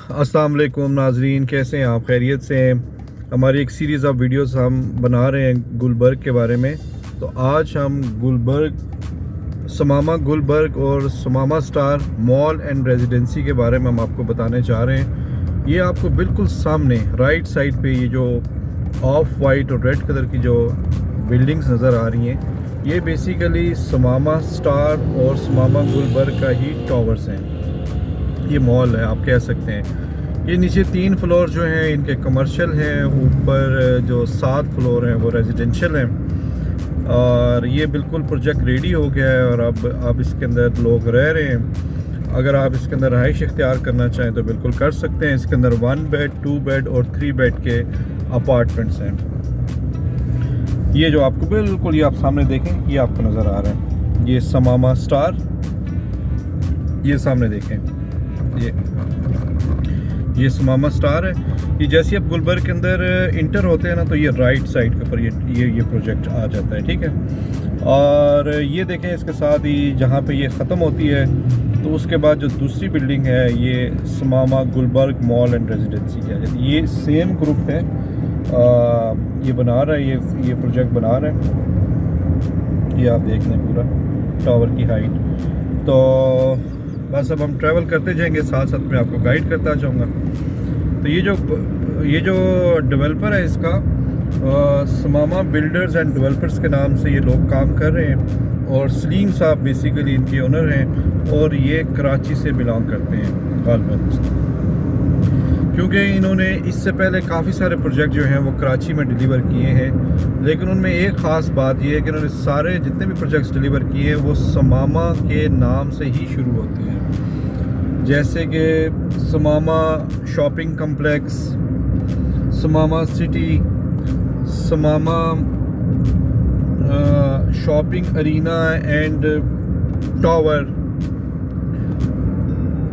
अस्सलाम वालेकुम नाजरीन, कैसे हैं आप? खैरियत से हैं? हमारी एक सीरीज़ ऑफ वीडियोस हम बना रहे हैं गुलबर्ग के बारे में। तो आज हम समामा गुलबर्ग और समामा स्टार मॉल एंड रेजिडेंसी के बारे में हम आपको बताने जा रहे हैं। ये आपको बिल्कुल सामने राइट साइड पे ये जो ऑफ वाइट और रेड कलर की जो बिल्डिंग्स नज़र आ रही हैं, ये बेसिकली समामा स्टार और समामा गुलबर्ग का ही टावर्स हैं। ये मॉल है, आप कह सकते हैं। ये नीचे 3 फ्लोर जो हैं इनके कमर्शियल हैं, ऊपर जो 7 फ्लोर हैं वो रेजिडेंशियल हैं। और ये बिल्कुल प्रोजेक्ट रेडी हो गया है और अब इसके अंदर लोग रह रहे हैं। अगर आप इसके अंदर रहाइश इख्तियार करना चाहें तो बिल्कुल कर सकते हैं। इसके अंदर 1 बेड, 2 बेड और 3 बेड के अपार्टमेंट्स हैं। ये जो आपको बिल्कुल, ये आप सामने देखें, ये आपको नज़र आ रहा है, ये समामा स्टार। ये सामने देखें, ये समामा स्टार है। ये जैसे आप गुलबर्ग के अंदर इंटर होते हैं ना, तो ये राइट साइड के ऊपर ये प्रोजेक्ट आ जाता है, ठीक है। और ये देखें, इसके साथ ही जहाँ पे ये ख़त्म होती है तो उसके बाद जो दूसरी बिल्डिंग है ये समामा गुलबर्ग मॉल एंड रेजिडेंसी की आ जाती है। ये सेम ग्रुप है, ये बना रहा है, ये प्रोजेक्ट बना रहा है। ये आप देख लें पूरा टावर की हाइट। तो बस अब हम ट्रैवल करते जाएंगे, साथ साथ मैं आपको गाइड करता जाऊंगा। तो ये जो डेवलपर है इसका समामा बिल्डर्स एंड डेवलपर्स के नाम से ये लोग काम कर रहे हैं। और सलीम साहब बेसिकली इनके ओनर हैं और ये कराची से बिलोंग करते हैं गालिबन, क्योंकि इन्होंने इससे पहले काफ़ी सारे प्रोजेक्ट जो हैं वो कराची में डिलीवर किए हैं। लेकिन उनमें एक ख़ास बात ये है कि इन्होंने सारे जितने भी प्रोजेक्ट्स डिलीवर किए हैं वो समामा के नाम से ही शुरू होते हैं। जैसे कि Samama shopping complex, Samama city, Samama shopping arena and tower,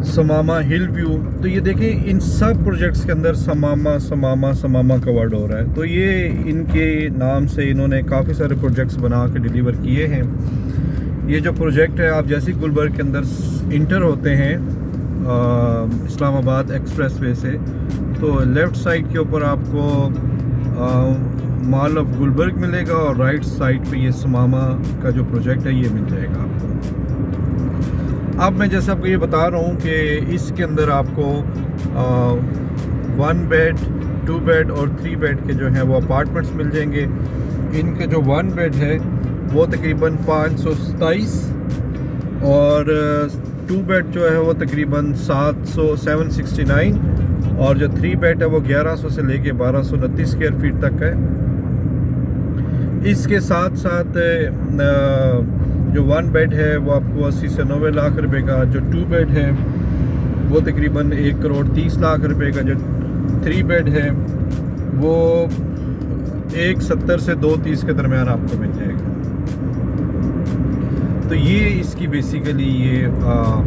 Samama hill view. तो ये देखें, इन सब प्रोजेक्ट्स के अंदर समामा समामा समामा का वर्ड हो रहा है। तो ये इनके नाम से इन्होंने काफ़ी सारे प्रोजेक्ट्स बना के डिलीवर किए हैं। ये जो प्रोजेक्ट है, आप जैसे गुलबर्ग के अंदर इंटर होते हैं इस्लामाबाद एक्सप्रेसवे से, तो लेफ़्ट साइड के ऊपर आपको मॉल ऑफ गुलबर्ग मिलेगा और राइट साइड पे ये समामा का जो प्रोजेक्ट है ये मिल जाएगा आपको। अब मैं जैसे आपको ये बता रहा हूँ कि इसके अंदर आपको 1 बेड, 2 बेड और 3 बेड के जो हैं वो अपार्टमेंट्स मिल जाएंगे। इनके जो 1 बेड है वो तकरीबन 527 और 2 बेड जो है वो तकरीबन 769 और जो 3 बेड है वो 1100 से लेके 1229 स्क्वायर फीट तक है। इसके साथ साथ जो 1 बेड है वो आपको 80 से 90 लाख रुपए का, जो 2 बेड है वो तकरीबन 1 करोड़ 30 लाख रुपए का, जो 3 बेड है वो 170 से 230 के दरमियान आपको मिल जाएगा। तो ये इसकी बेसिकली ये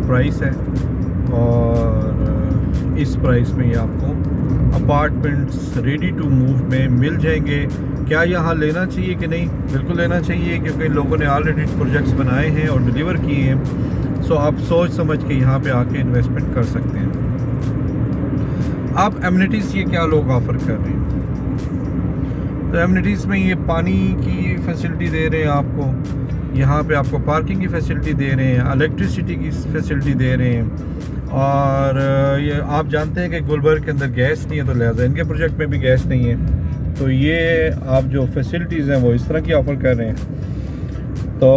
प्राइस है और इस प्राइस में ये आपको अपार्टमेंट्स रेडी टू मूव में मिल जाएंगे। क्या यहाँ लेना चाहिए कि नहीं? बिल्कुल लेना चाहिए, क्योंकि लोगों ने ऑलरेडी प्रोजेक्ट्स बनाए हैं और डिलीवर किए हैं। सो आप सोच समझ के यहाँ पे आके इन्वेस्टमेंट कर सकते हैं। अब एमिनिटीज़ ये क्या लोग ऑफ़र कर रहे हैं, तो एमिनिटीज़ में ये पानी की फैसिलिटी दे रहे हैं आपको, यहाँ पे आपको पार्किंग की फैसिलिटी दे रहे हैं, इलेक्ट्रिसिटी की फैसिलिटी दे रहे हैं। और ये आप जानते हैं कि गुलबर्ग के अंदर गैस नहीं है, तो लिहाजा इनके प्रोजेक्ट में भी गैस नहीं है। तो ये आप जो फैसिलिटीज़ हैं वो इस तरह की ऑफ़र कर रहे हैं। तो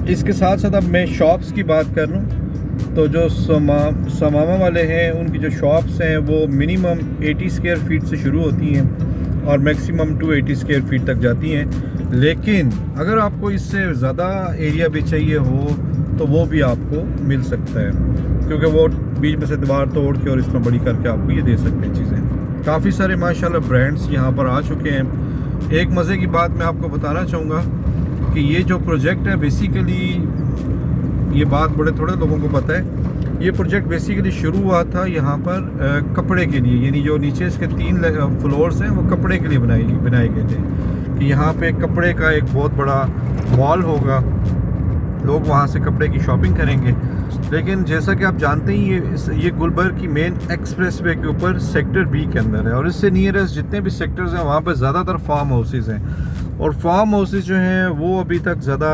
इसके साथ साथ अब मैं शॉप्स की बात कर लूँ, तो जो समामा वाले हैं उनकी जो शॉप्स हैं वो मिनिमम 80 स्क्वायर फीट से शुरू होती हैं और मैक्सिमम 280 स्क्वायर फीट तक जाती हैं। लेकिन अगर आपको इससे ज़्यादा एरिया भी चाहिए हो तो वो भी आपको मिल सकता है, क्योंकि वो बीच में से दीवार तोड़ के और इस तरह बड़ी करके आपको ये दे सकते हैं चीज़ें। काफ़ी सारे माशाल्लाह ब्रांड्स यहाँ पर आ चुके हैं। एक मज़े की बात मैं आपको बताना चाहूँगा कि ये जो प्रोजेक्ट है बेसिकली, ये बात बड़े थोड़े लोगों को पता है, ये प्रोजेक्ट बेसिकली शुरू हुआ था यहाँ पर कपड़े के लिए, यानी जो नीचे इसके 3 फ्लोर्स हैं वो कपड़े के लिए बनाए गए थे कि यहाँ पे कपड़े का एक बहुत बड़ा मॉल होगा लोग वहाँ से कपड़े की शॉपिंग करेंगे। लेकिन जैसा कि आप जानते ही ये गुलबर्ग की मेन एक्सप्रेस वे के ऊपर सेक्टर बी के अंदर है, और इससे नियरेस्ट जितने भी सेक्टर्स हैं वहाँ पर ज़्यादातर फार्म हाउसेज हैं, और फार्म हाउसेज जो हैं वो अभी तक ज़्यादा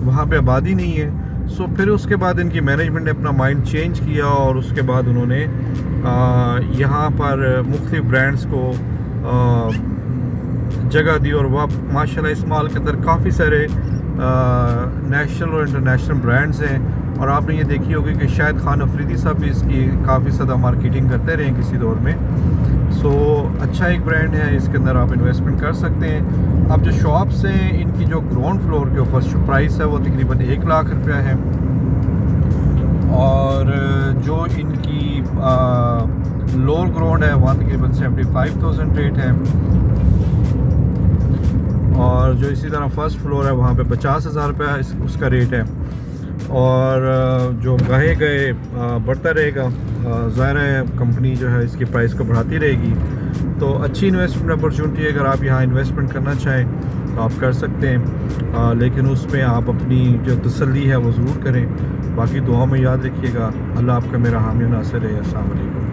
वहाँ पे आबादी नहीं है। सो फिर उसके बाद इनकी मैनेजमेंट ने अपना माइंड चेंज किया, और उसके बाद उन्होंने यहाँ पर मुख्तलिफ ब्रांड्स को जगह दी, और वह माशाल्लाह इस मॉल के अंदर काफ़ी सारे नेशनल और इंटरनेशनल ब्रांड्स हैं। और आपने ये देखी होगी कि शायद खान अफरीदी साहब भी इसकी काफ़ी ज़्यादा मार्केटिंग करते रहे किसी दौर में। सो अच्छा एक ब्रांड है, इसके अंदर आप इन्वेस्टमेंट कर सकते हैं। अब जो शॉप्स हैं इनकी जो ग्राउंड फ्लोर के ऊपर जो प्राइस है वो तकरीबन 1 लाख रुपया है, और जो इनकी लोअर ग्राउंड है वहाँ तकरीबन 75,000 रेट है, और जो इसी तरह फर्स्ट फ्लोर है वहाँ पे 50,000 रुपया उसका रेट है। और जो गए गए बढ़ता रहेगा, ज़ाहिर है कंपनी जो है इसकी प्राइस को बढ़ाती रहेगी। तो अच्छी इन्वेस्टमेंट अपॉर्चुनिटी है, अगर आप यहाँ इन्वेस्टमेंट करना चाहें तो आप कर सकते हैं, लेकिन उसमें आप अपनी जो तसल्ली है वो ज़रूर करें। बाकी दुआ में याद रखिएगा। अल्लाह आपका मेरा हामी नासिर है। अस्सलाम वालेकुम।